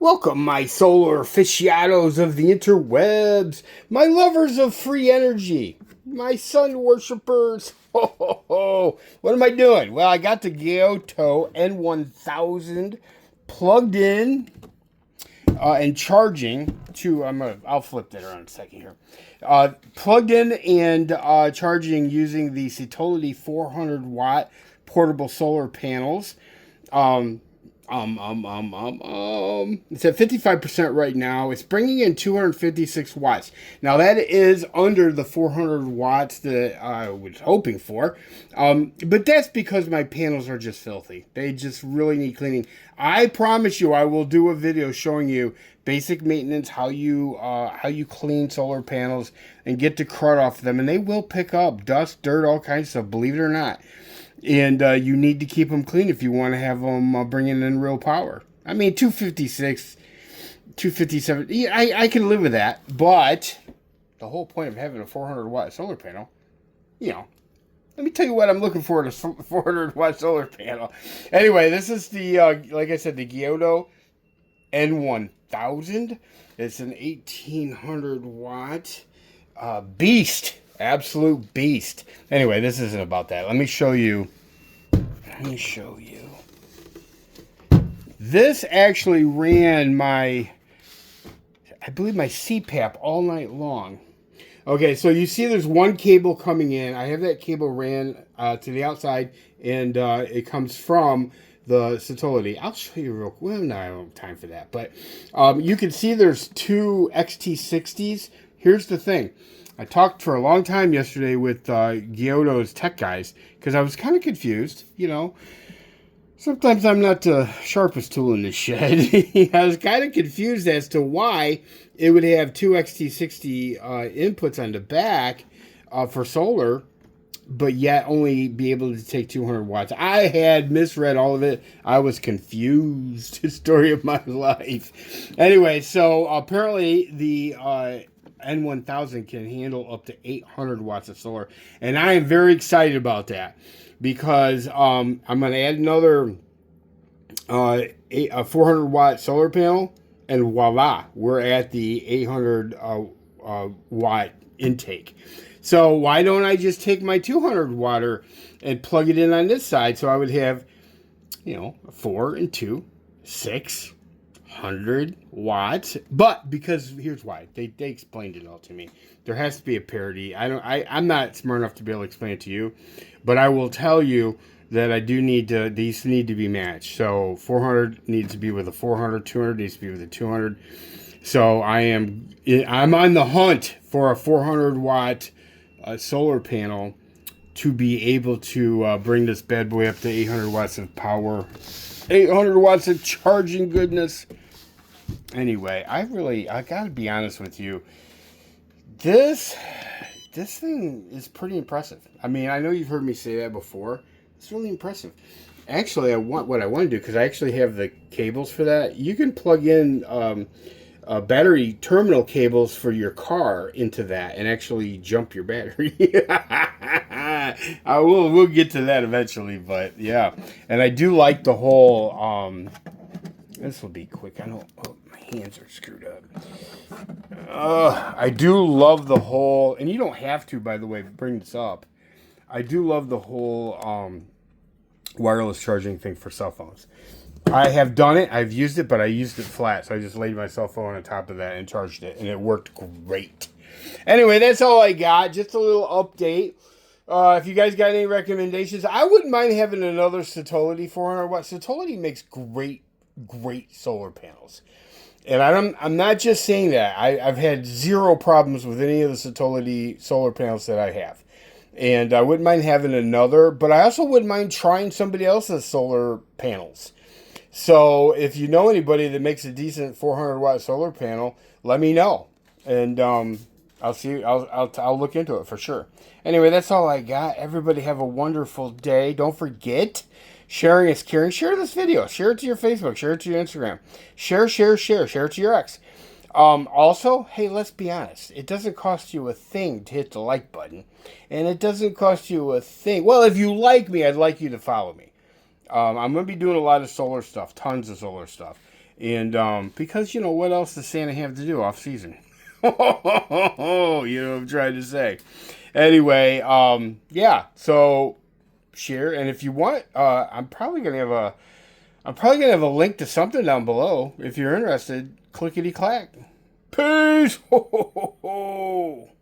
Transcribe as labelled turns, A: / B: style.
A: Welcome, my solar aficionados of the interwebs, my lovers of free energy, my sun worshippers. Ho, ho, ho. What am I doing? Well, I got the GEYOTO N1000 plugged in and charging to. I'll flip that around in a second here. Plugged in and charging using the CTolity 400 watt portable solar panels. It's at 55% right now. It's bringing in 256 watts. Now that is under the 400 watts that I was hoping for. But that's because my panels are just filthy. They just really need cleaning. I promise you, I will do a video showing you basic maintenance, how you clean solar panels and get the crud off them, and they will pick up dust, dirt, all kinds of stuff. Believe it or not. And you need to keep them clean if you want to have them bringing in real power. I mean, 256, 257, I can live with that. But the whole point of having a 400 watt solar panel, let me tell you what I'm looking for in a 400 watt solar panel. Anyway, this is the, like I said, the GEYOTO N1000. It's an 1800 watt beast. Absolute beast. Anyway, this isn't about that. Let me show you. This actually ran I believe my CPAP all night long. Okay, so you see there's one cable coming in. I have that cable ran to the outside, and it comes from the CTolity. I'll show you real quick. Well, no, I don't have time for that. But you can see there's two XT60s. Here's the thing. I talked for a long time yesterday with GEYOTO's tech guys because I was kind of confused. Sometimes I'm not the sharpest tool in the shed. I was kind of confused as to why it would have two XT60 inputs on the back for solar, but yet only be able to take 200 watts. I had misread all of it. I was confused. Story of my life. Anyway, so apparently the N1000 can handle up to 800 watts of solar, and I am very excited about that because I'm going to add another a 400 watt solar panel, and voila, we're at the 800 watt intake. So why don't I just take my 200 watter and plug it in on this side, so I would have 4 and 2, 600 watts. But because here's why, they explained it all to me. There has to be a parity. I'm not smart enough to be able to explain it to you, but I will tell you that I do need to, these need to be matched. So 400 needs to be with a 400, 200 needs to be with a 200. So I'm on the hunt for a 400 watt solar panel to be able to bring this bad boy up to 800 watts of power, 800 watts of charging goodness. Anyway, I gotta be honest with you. This thing is pretty impressive. I mean, I know you've heard me say that before. It's really impressive. Actually, what I want to do, because I actually have the cables for that. You can plug in battery terminal cables for your car into that and actually jump your battery. We'll get to that eventually, but yeah. And I do like the whole. This will be quick. I don't. Oh, my hands are screwed up. I do love the whole, and you don't have to, by the way, bring this up. I do love the whole wireless charging thing for cell phones. I have done it. I've used it, but I used it flat. So I just laid my cell phone on top of that and charged it, and it worked great. Anyway, that's all I got. Just a little update. If you guys got any recommendations, I wouldn't mind having another CTolity 400 watt. CTolity makes great solar panels. And I'm not just saying that. I've had zero problems with any of the CTolity solar panels that I have. And I wouldn't mind having another, but I also wouldn't mind trying somebody else's solar panels. So if you know anybody that makes a decent 400 watt solar panel, let me know. And I'll see. I'll look into it for sure. Anyway, that's all I got. Everybody have a wonderful day. Don't forget, sharing is caring. Share this video. Share it to your Facebook. Share it to your Instagram. Share. Share it to your ex. Also, hey, let's be honest. It doesn't cost you a thing to hit the like button. And it doesn't cost you a thing. Well, if you like me, I'd like you to follow me. I'm going to be doing a lot of solar stuff. Tons of solar stuff. And because, you know, what else does Santa have to do off season? You know what I'm trying to say. Anyway, yeah, so share, and if you want, I'm probably gonna have a link to something down below. If you're interested, clickety clack. Peace. Ho, ho, ho, ho.